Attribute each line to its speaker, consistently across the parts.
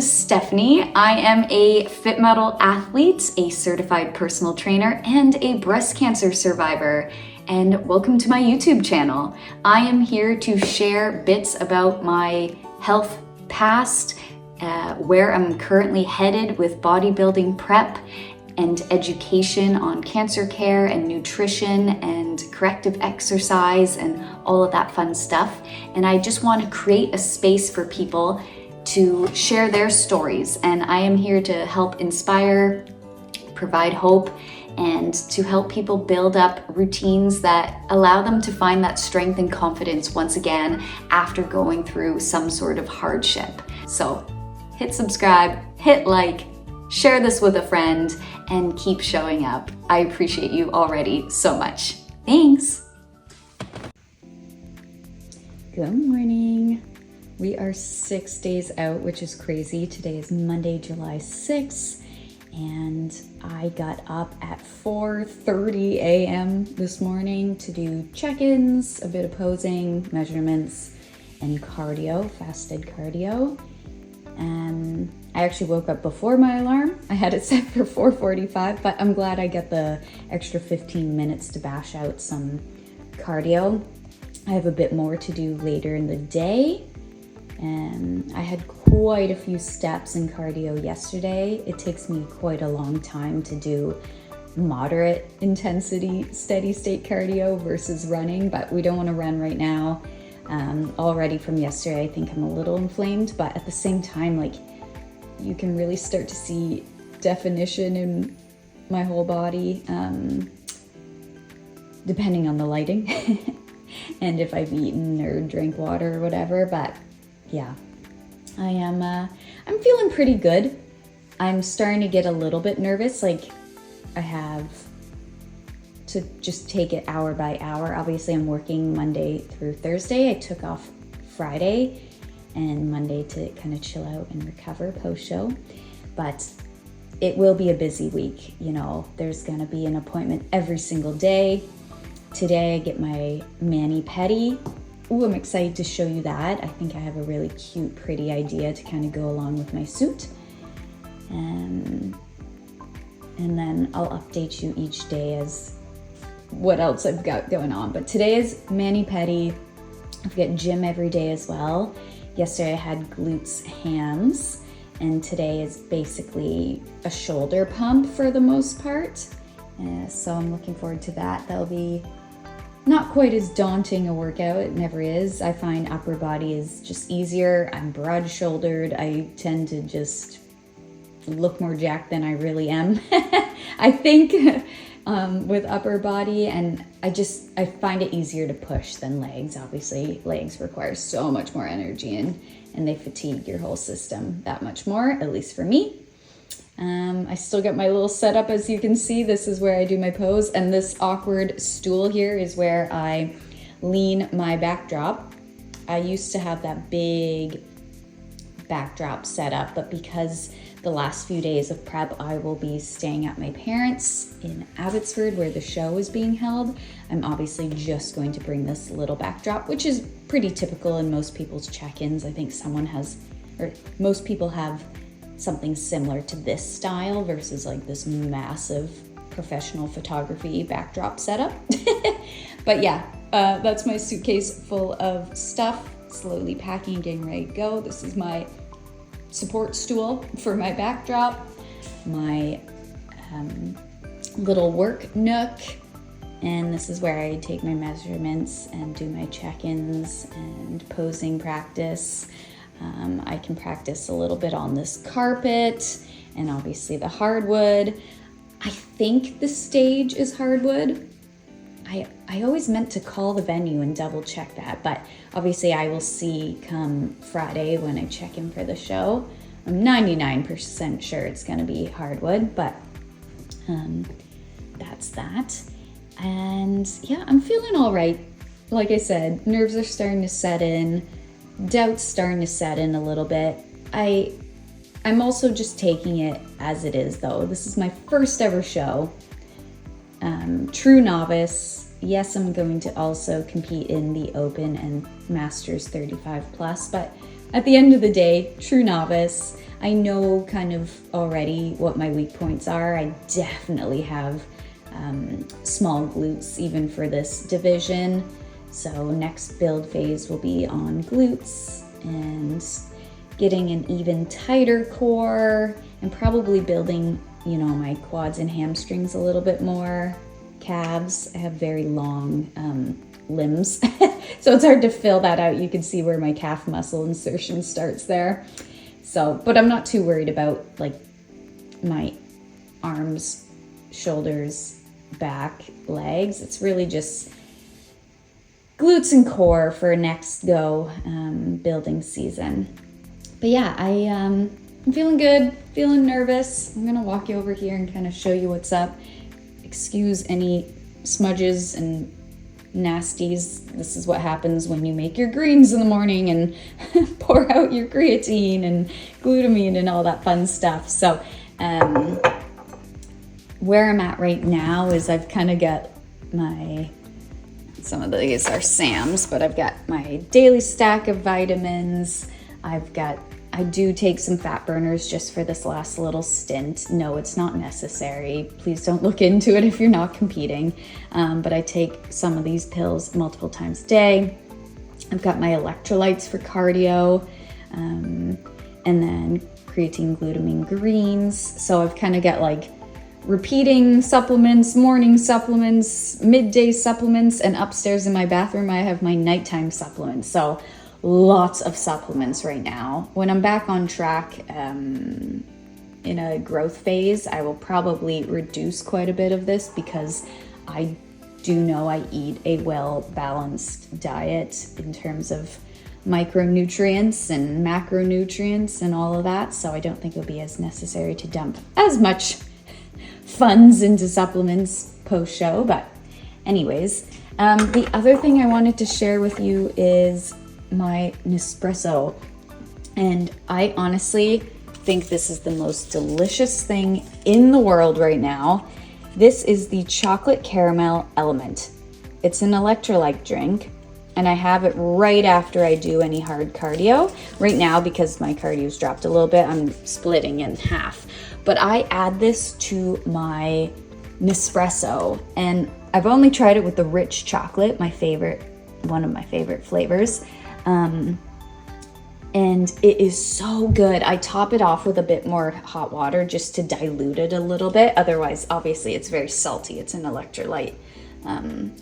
Speaker 1: is Stephanie. I am a fit model athlete, a certified personal trainer, and a breast cancer survivor. And welcome to my YouTube channel. I am here to share bits about my health past, where I'm currently headed with bodybuilding prep, and education on cancer care and nutrition and corrective exercise and all of that fun stuff. And I just want to create a space for people to share their stories. And I am here to help inspire, provide hope, and to help people build up routines that allow them to find that strength and confidence once again after going through some sort of hardship. So hit subscribe, hit like, share this with a friend, and keep showing up. I appreciate you already so much. Thanks. Good morning. We are 6 days out, which is crazy. Today is Monday, July 6th, and I got up at 4:30 a.m. this morning to do check-ins, a bit of posing, measurements, and cardio, fasted cardio. I actually woke up before my alarm. I had it set for 4:45, but I'm glad I get the extra 15 minutes to bash out some cardio. I have a bit more to do later in the day, and I had quite a few steps in cardio yesterday. It takes me quite a long time to do moderate intensity, steady state cardio versus running, but we don't want to run right now. Already from yesterday, I think I'm a little inflamed, but at the same time, like, you can really start to see definition in my whole body, depending on the lighting and if I've eaten or drank water or whatever. But yeah, I'm feeling pretty good. I'm starting to get a little bit nervous. Like, I have to just take it hour by hour. Obviously, I'm working Monday through Thursday. I took off Friday and Monday to kind of chill out and recover post-show. But it will be a busy week. You know, there's gonna be an appointment every single day. Today I get my mani-pedi. Ooh, I'm excited to show you that. I think I have a really cute, pretty idea to kind of go along with my suit. And then I'll update you each day as what else I've got going on. But today is mani-pedi. I've got gym every day as well. Yesterday I had glutes, hams, and today is basically a shoulder pump for the most part. So I'm looking forward to that. That'll be not quite as daunting a workout. It never is. I find upper body is just easier. I'm broad-shouldered. I tend to just look more jacked than I really am, I think, with upper body, and I find it easier to push than legs. Obviously, legs require so much more energy, and they fatigue your whole system that much more, at least for me. I still got my little setup, as you can see. This is where I do my pose, and this awkward stool here is where I lean my backdrop. I used to have that big backdrop set up, but because the last few days of prep I will be staying at my parents' in Abbotsford where the show is being held, I'm obviously just going to bring this little backdrop, which is pretty typical in most people's check-ins. I think most people have something similar to this style versus like this massive professional photography backdrop setup. But yeah, that's my suitcase full of stuff, slowly packing, getting ready to go. This is my support stool for my backdrop, my little work nook, and this is where I take my measurements and do my check-ins and posing practice. I can practice a little bit on this carpet and obviously the hardwood. I think the stage is hardwood. I always meant to call the venue and double check that, but obviously I will see come Friday when I check in for the show. I'm 99% sure it's gonna be hardwood, but that's that. And yeah, I'm feeling all right. Like I said, nerves are starting to set in, doubt's starting to set in a little bit. I'm also just taking it as it is though. This is my first ever show. True novice. Yes, I'm going to also compete in the Open and Masters 35 plus, but at the end of the day, true novice. I know kind of already what my weak points are. I definitely have small glutes even for this division. So next build phase will be on glutes and getting an even tighter core and probably building, you know, my quads and hamstrings a little bit more. Calves, I have very long limbs, so it's hard to fill that out. You can see where my calf muscle insertion starts there. So, but I'm not too worried about like my arms, shoulders, back, legs. It's really just glutes and core for next go building season. But yeah, I'm feeling good, feeling nervous. I'm gonna walk you over here and kind of show you what's up. Excuse any smudges and nasties. This is what happens when you make your greens in the morning and pour out your creatine and glutamine and all that fun stuff. So where I'm at right now is I've kind of got some of these are Sam's, but I've got my daily stack of vitamins. I do take some fat burners just for this last little stint. No, it's not necessary. Please don't look into it if you're not competing. But I take some of these pills multiple times a day. I've got my electrolytes for cardio, and then creatine, glutamine, greens. So I've kind of got like repeating supplements, morning supplements, midday supplements, and upstairs in my bathroom I have my nighttime supplements. So lots of supplements right now. When I'm back on track in a growth phase, I will probably reduce quite a bit of this because I do know I eat a well-balanced diet in terms of micronutrients and macronutrients and all of that. So I don't think it'll be as necessary to dump as much funds into supplements post-show. But anyways, the other thing I wanted to share with you is my Nespresso, and I honestly think this is the most delicious thing in the world right now. This is the chocolate caramel element. It's an electrolyte drink, and I have it right after I do any hard cardio. Right now, because my cardio's dropped a little bit, I'm splitting in half, but I add this to my Nespresso, and I've only tried it with the rich chocolate, one of my favorite flavors. And it is so good. I top it off with a bit more hot water just to dilute it a little bit. Otherwise, obviously, it's very salty. It's an electrolyte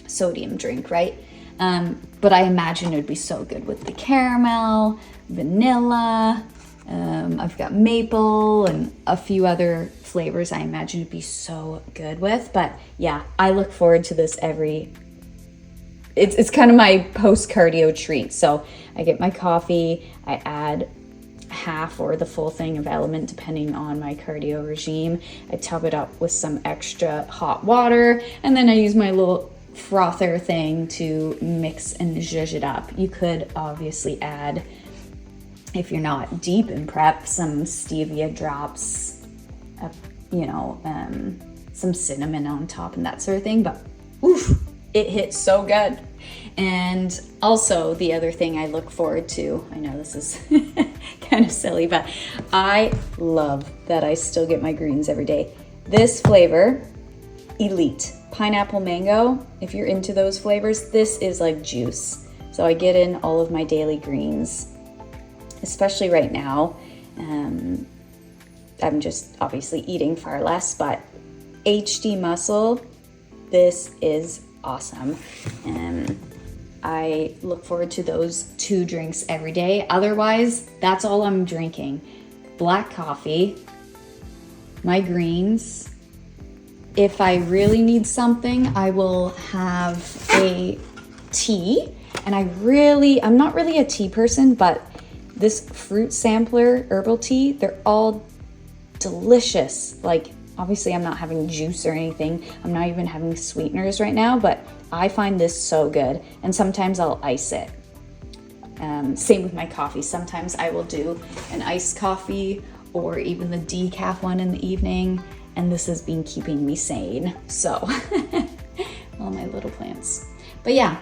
Speaker 1: sodium drink, right? But I imagine it would be so good with the caramel, vanilla. I've got maple and a few other flavors I imagine it'd be so good with. But yeah, I look forward to this It's kind of my post-cardio treat. So I get my coffee, I add half or the full thing of element depending on my cardio regime. I top it up with some extra hot water, and then I use my little frother thing to mix and zhuzh it up. You could obviously add, if you're not deep in prep, some stevia drops, some cinnamon on top and that sort of thing. But oof, it hits so good. And also the other thing I look forward to, I know this is kind of silly, but I love that I still get my greens every day. This flavor, Elite Pineapple Mango, if you're into those flavors, this is like juice. So I get in all of my daily greens, especially right now. I'm just obviously eating far less, but HD Muscle, this is awesome. I look forward to those 2 drinks every day. Otherwise, that's all I'm drinking. Black coffee, my greens. If I really need something, I will have a tea. And I'm not really a tea person, but this fruit sampler herbal tea, they're all delicious. Like, obviously I'm not having juice or anything. I'm not even having sweeteners right now, but I find this so good. And sometimes I'll ice it. Same with my coffee. Sometimes I will do an iced coffee or even the decaf one in the evening. And this has been keeping me sane. So, all my little plants. But yeah,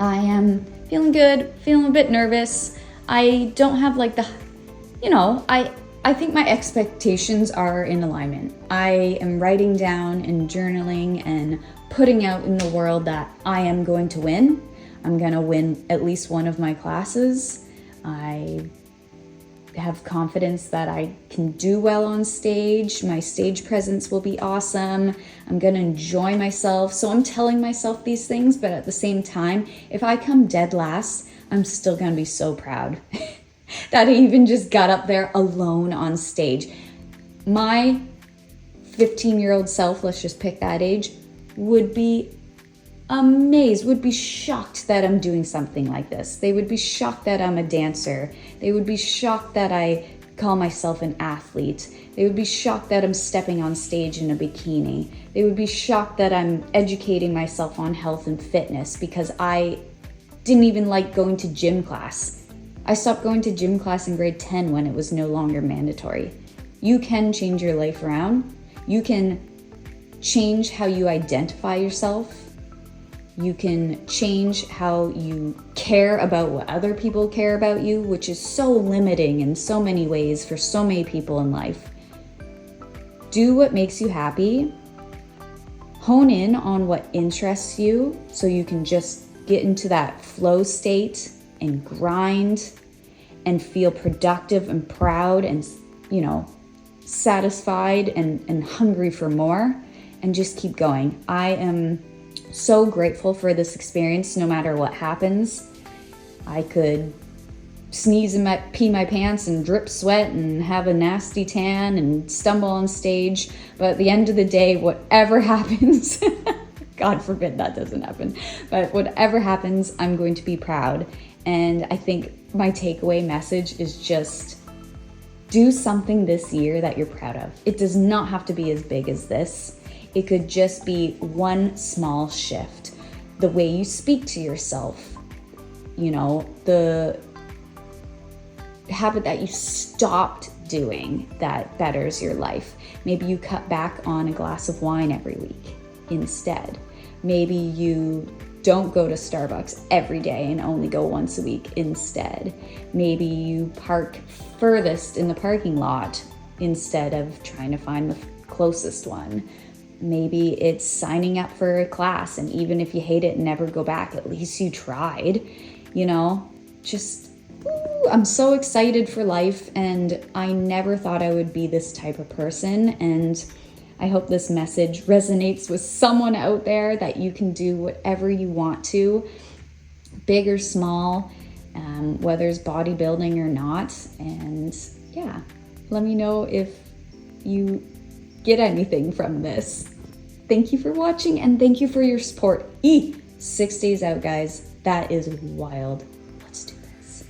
Speaker 1: I am feeling good, feeling a bit nervous. I don't have like the, I think my expectations are in alignment. I am writing down and journaling and putting out in the world that I am going to win. I'm gonna win at least one of my classes. I have confidence that I can do well on stage. My stage presence will be awesome. I'm gonna enjoy myself. So I'm telling myself these things, but at the same time, if I come dead last, I'm still gonna be so proud that I even just got up there alone on stage. My 15-year-old self, let's just pick that age, would be amazed, would be shocked that I'm doing something like this. They would be shocked that I'm a dancer. They would be shocked that I call myself an athlete. They would be shocked that I'm stepping on stage in a bikini. They would be shocked that I'm educating myself on health and fitness because I didn't even like going to gym class. I stopped going to gym class in grade 10 when it was no longer mandatory. You can change your life around. You can change how you identify yourself. You can change how you care about what other people care about you, which is so limiting in so many ways for so many people in life. Do what makes you happy. Hone in on what interests you so you can just get into that flow state and grind and feel productive and proud and, satisfied and hungry for more, and just keep going. I am so grateful for this experience no matter what happens. I could sneeze and pee my pants and drip sweat and have a nasty tan and stumble on stage, but at the end of the day, whatever happens, God forbid that doesn't happen, but whatever happens, I'm going to be proud. And I think my takeaway message is just do something this year that you're proud of. It does not have to be as big as this. It could just be one small shift. The way you speak to yourself, the habit that you stopped doing that betters your life. Maybe you cut back on a glass of wine every week instead. Maybe you don't go to Starbucks every day and only go once a week instead. Maybe you park furthest in the parking lot instead of trying to find the closest one. Maybe it's signing up for a class, and even if you hate it and never go back, at least you tried, I'm so excited for life, and I never thought I would be this type of person, and I hope this message resonates with someone out there that you can do whatever you want to, big or small, whether it's bodybuilding or not. And yeah, let me know if you get anything from this. Thank you for watching and thank you for your support. 6 days out, guys. That is wild. Let's do this.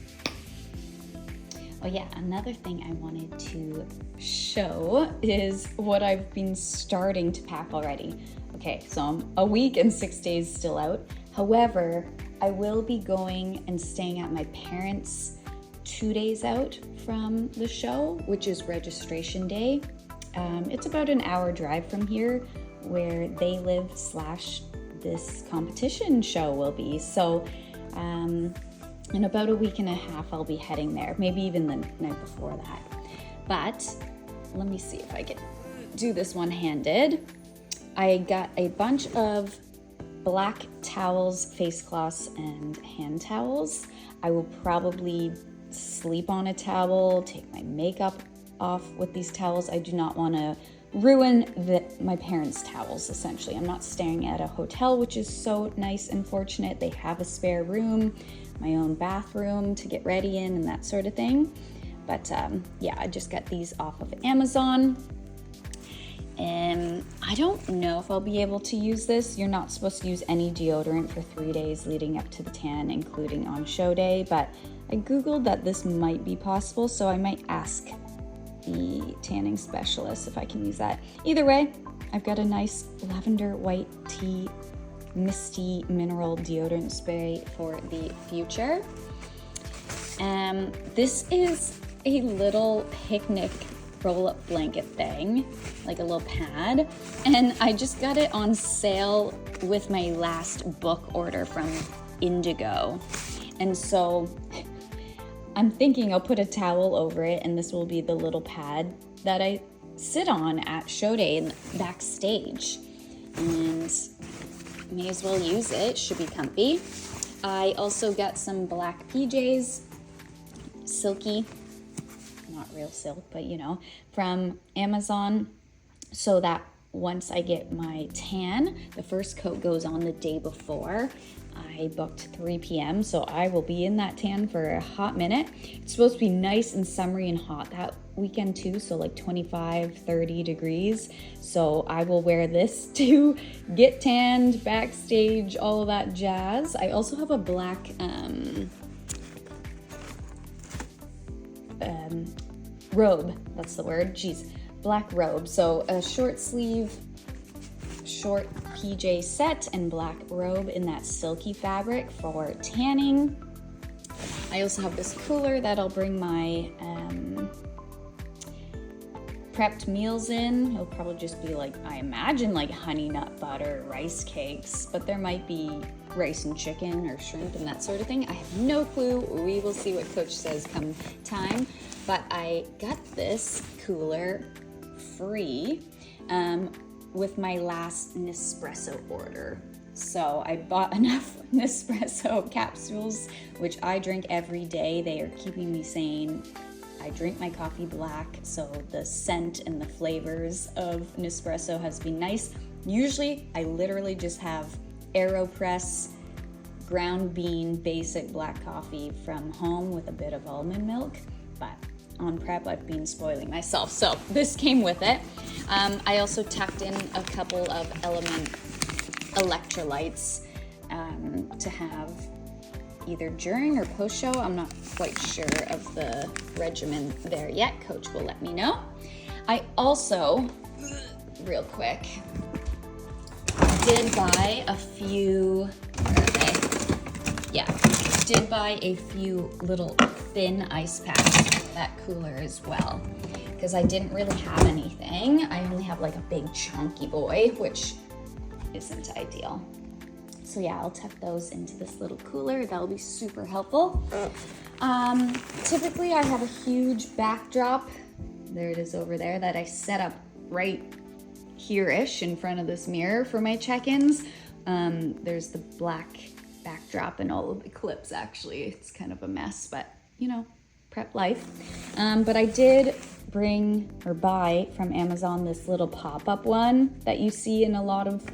Speaker 1: Oh yeah, another thing I wanted to show is what I've been starting to pack already. Okay, so I'm a week and 6 days still out. However, I will be going and staying at my parents' 2 days out from the show, which is registration day. It's about an hour drive from here where they live / this competition show will be. So in about a week and a half, I'll be heading there, maybe even the night before that. But let me see if I can do this one-handed. I got a bunch of black towels, face cloths, and hand towels. I will probably sleep on a towel, take my makeup off with these towels. I do not want to ruin my parents' towels, essentially. I'm not staying at a hotel, which is so nice and fortunate. They have a spare room, my own bathroom to get ready in and that sort of thing. But yeah, I just got these off of Amazon. And I don't know if I'll be able to use this. You're not supposed to use any deodorant for 3 days leading up to the tan, including on show day. But I Googled that this might be possible, so I might ask the tanning specialist if I can use that. Either way, I've got a nice lavender white tea misty mineral deodorant spray for the future. This is a little picnic roll-up blanket thing, like a little pad, and I just got it on sale with my last book order from Indigo. And so I'm thinking I'll put a towel over it, and this will be the little pad that I sit on at show day and backstage. And may as well use it, should be comfy. I also got some black PJs, silky, not real silk, but you know, from Amazon, so that once I get my tan, the first coat goes on the day before. I booked 3 p.m., so I will be in that tan for a hot minute. It's supposed to be nice and summery and hot that weekend too, so like 25, 30 degrees. So I will wear this to get tanned, backstage, all of that jazz. I also have a black robe, that's the word, geez, black robe. So a short sleeve, short PJ set and black robe in that silky fabric for tanning. I also have this cooler that I'll bring my prepped meals in. It'll probably just be like, I imagine like honey nut butter, rice cakes, but there might be rice and chicken or shrimp and that sort of thing. I have no clue. We will see what Coach says come time. But I got this cooler free with my last Nespresso order. So I bought enough Nespresso capsules, which I drink every day. They are keeping me sane. I drink my coffee black, so the scent and the flavors of Nespresso has been nice. Usually, I literally just have AeroPress ground bean basic black coffee from home with a bit of almond milk, but on prep, I've been spoiling myself. So this came with it. I also tucked in a couple of Element electrolytes to have either during or post show. I'm not quite sure of the regimen there yet. Coach will let me know. I also, real quick, did buy a few, did buy a few little thin ice packs for that cooler as well, because I didn't really have anything. I only have like a big chunky boy, which isn't ideal. So yeah, I'll tuck those into this little cooler. That'll be super helpful. Typically I have a huge backdrop, there it is over there, that I set up right here-ish in front of this mirror for my check-ins. There's the black backdrop and all of the clips. Actually, it's kind of a mess, but you know, prep life. But I did bring or buy from Amazon this little pop-up one that you see in a lot of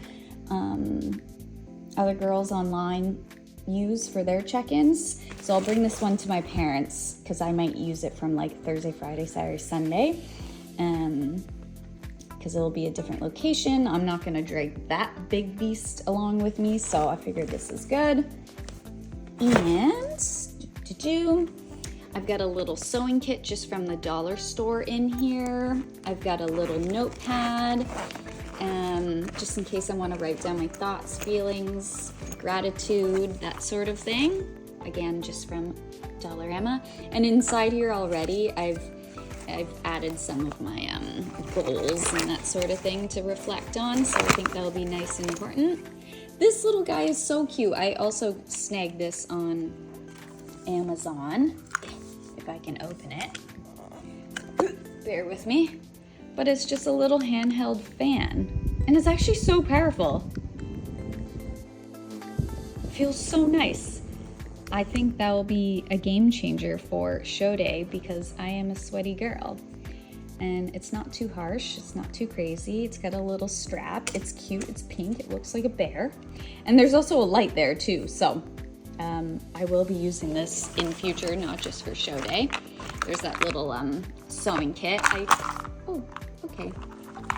Speaker 1: other girls online use for their check-ins. So I'll bring this one to my parents because I might use it from like Thursday, Friday, Saturday, Sunday, because it'll be a different location. I'm not gonna drag that big beast along with me, so I figured this is good. And I've got a little sewing kit just from the dollar store in here. I've got a little notepad, just in case I want to write down my thoughts, feelings, gratitude, that sort of thing. Again, just from Dollarama. And inside here already, I've added some of my goals and that sort of thing to reflect on, so I think that'll be nice and important. This little guy is so cute. I also snagged this on Amazon, if I can open it. Bear with me. But it's just a little handheld fan, and it's actually so powerful. It feels so nice. I think that will be a game changer for show day because I am a sweaty girl. And it's not too harsh, it's not too crazy. It's got a little strap, it's cute, it's pink, it looks like a bear. And there's also a light there too, so I will be using this in future, not just for show day. There's that little sewing kit. Oh, okay,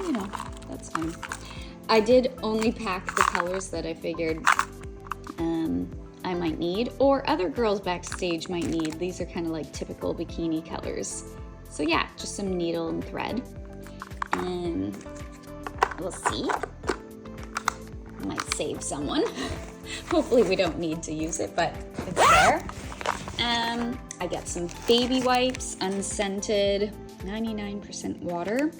Speaker 1: you know, that's fine. I did only pack the colors that I figured I might need, or other girls backstage might need. These are kind of like typical bikini colors. So yeah, just some needle and thread. And we'll see. I might save someone. Hopefully we don't need to use it, but it's there. I got some baby wipes, unscented, 99% water.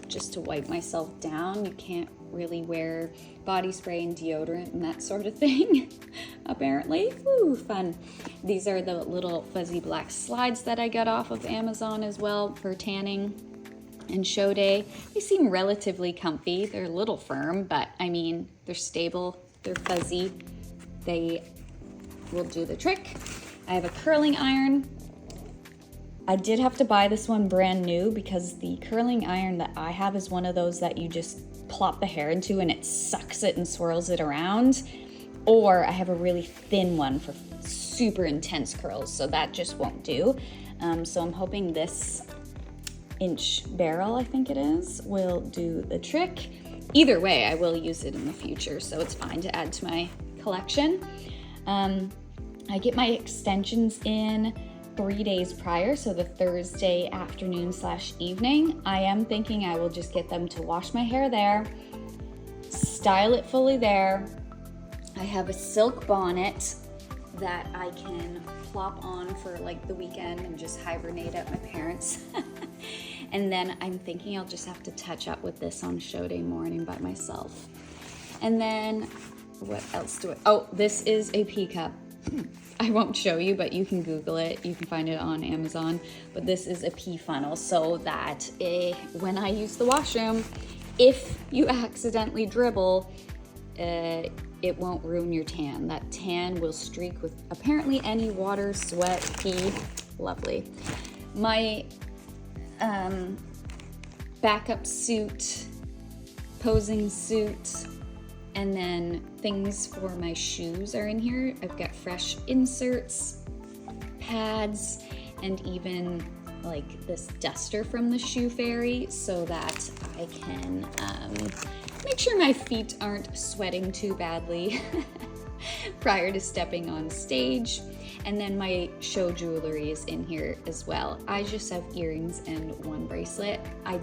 Speaker 1: just to wipe myself down. You can't really wear body spray and deodorant and that sort of thing, apparently. Ooh, fun. These are the little fuzzy black slides that I got off of Amazon as well for tanning and show day. They seem relatively comfy. They're a little firm, but I mean, they're stable, they're fuzzy. They will do the trick. I have a curling iron. I did have to buy this one brand new because the curling iron that I have is one of those that you just plop the hair into and it sucks it and swirls it around. Or I have a really thin one for super intense curls, so that just won't do. So I'm hoping this inch barrel, I think it is, will do the trick. Either way, I will use it in the future, so it's fine to add to my collection. I get my extensions in 3 days prior, so the Thursday afternoon/evening. I am thinking I will just get them to wash my hair there, style it fully there. I have a silk bonnet that I can plop on for like the weekend and just hibernate at my parents'. And then I'm thinking I'll just have to touch up with this on show day morning by myself. And then what else do I, oh, this is a pea cup. I won't show you, but you can Google it. You can find it on Amazon. But this is a pee funnel so that when I use the washroom, if you accidentally dribble, it won't ruin your tan. That tan will streak with apparently any water, sweat, pee. Lovely. My backup suit, posing suit, and then things for my shoes are in here. I've got fresh inserts, pads, and even like this duster from the Shoe Fairy so that I can make sure my feet aren't sweating too badly prior to stepping on stage. And then my show jewelry is in here as well. I just have earrings and one bracelet. I'm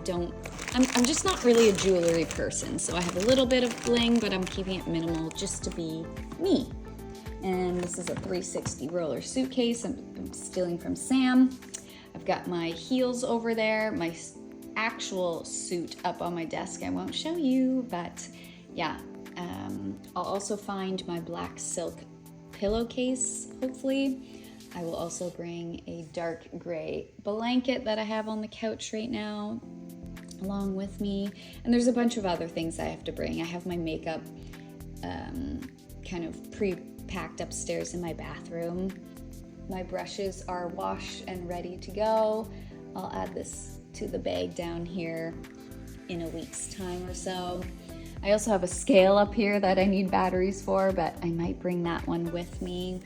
Speaker 1: just not really a jewelry person, so I have a little bit of bling, but I'm keeping it minimal just to be me. And this is a 360 roller suitcase I'm stealing from Sam. I've got my heels over there, my actual suit up on my desk. I won't show you, but yeah. I'll also find my black silk pillowcase, hopefully. I will also bring a dark gray blanket that I have on the couch right now along with me. And there's a bunch of other things I have to bring. I have my makeup kind of pre-packed upstairs in my bathroom. My brushes are washed and ready to go. I'll add this to the bag down here in a week's time or so. I also have a scale up here that I need batteries for, but I might bring that one with me.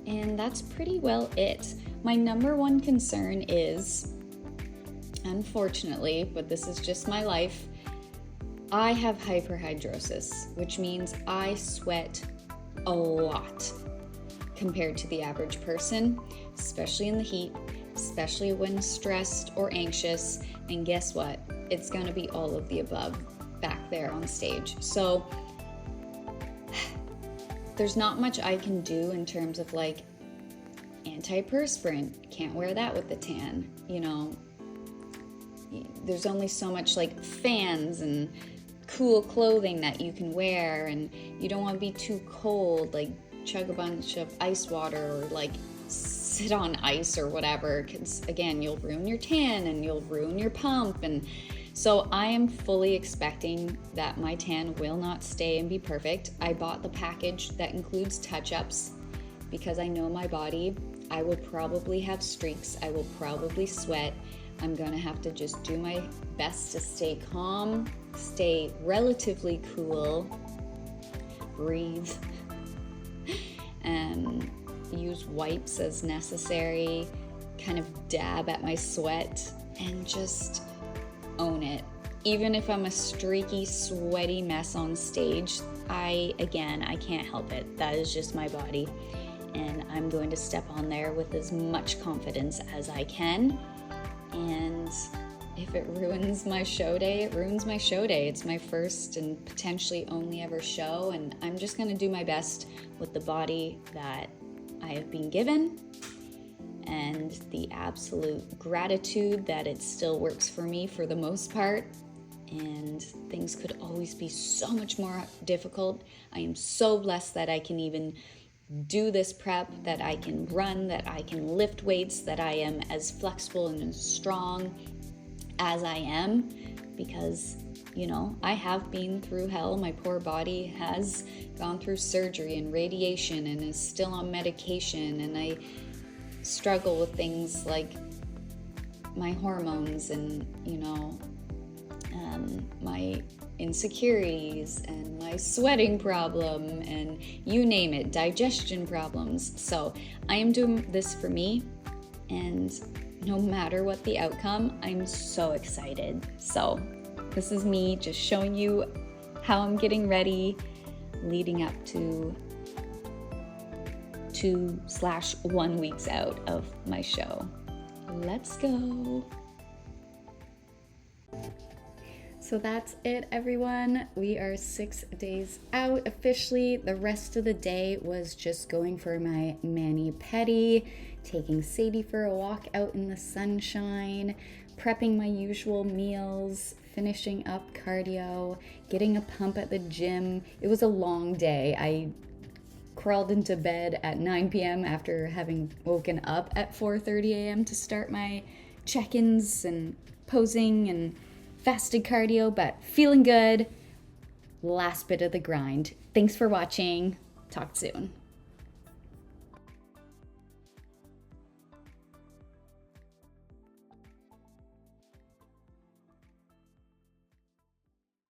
Speaker 1: And that's pretty well it. My number one concern is, unfortunately, but this is just my life, I have hyperhidrosis, which means I sweat a lot compared to the average person, especially in the heat, especially when stressed or anxious. And guess what? It's gonna be all of the above back there on stage. So there's not much I can do in terms of like antiperspirant. Can't wear that with the tan, you know. There's only so much like fans and cool clothing that you can wear, and you don't want to be too cold, like chug a bunch of ice water or like sit on ice or whatever, because again, you'll ruin your tan and you'll ruin your pump. And so I am fully expecting that my tan will not stay and be perfect. I bought the package that includes touch-ups because I know my body. I will probably have streaks. I will probably sweat. I'm gonna have to just do my best to stay calm, stay relatively cool, breathe, and use wipes as necessary, kind of dab at my sweat, and just own it. Even if I'm a streaky, sweaty mess on stage, I can't help it. That is just my body. And I'm going to step on there with as much confidence as I can. And if it ruins my show day, it ruins my show day. It's my first and potentially only ever show, and I'm just gonna do my best with the body that I have been given. and the absolute gratitude that it still works for me for the most part. And things could always be so much more difficult. I am so blessed that I can even do this prep, that I can run, that I can lift weights, that I am as flexible and as strong as I am, because, you know, I have been through hell. My poor body has gone through surgery and radiation and is still on medication, and I struggle with things like my hormones and, you know, my insecurities and my sweating problem and you name it, digestion problems. So I am doing this for me, and no matter what the outcome, I'm so excited. So this is me just showing you how I'm getting ready leading up to 2/1 weeks out of my show. Let's go. So that's it, everyone. We are 6 days out officially. The rest of the day was just going for my mani-pedi, taking Sadie for a walk out in the sunshine, prepping my usual meals, finishing up cardio, getting a pump at the gym. It was a long day. I crawled into bed at 9 p.m. after having woken up at 4:30 a.m. to start my check-ins and posing and fasted cardio, but feeling good. Last bit of the grind. Thanks for watching. Talk soon.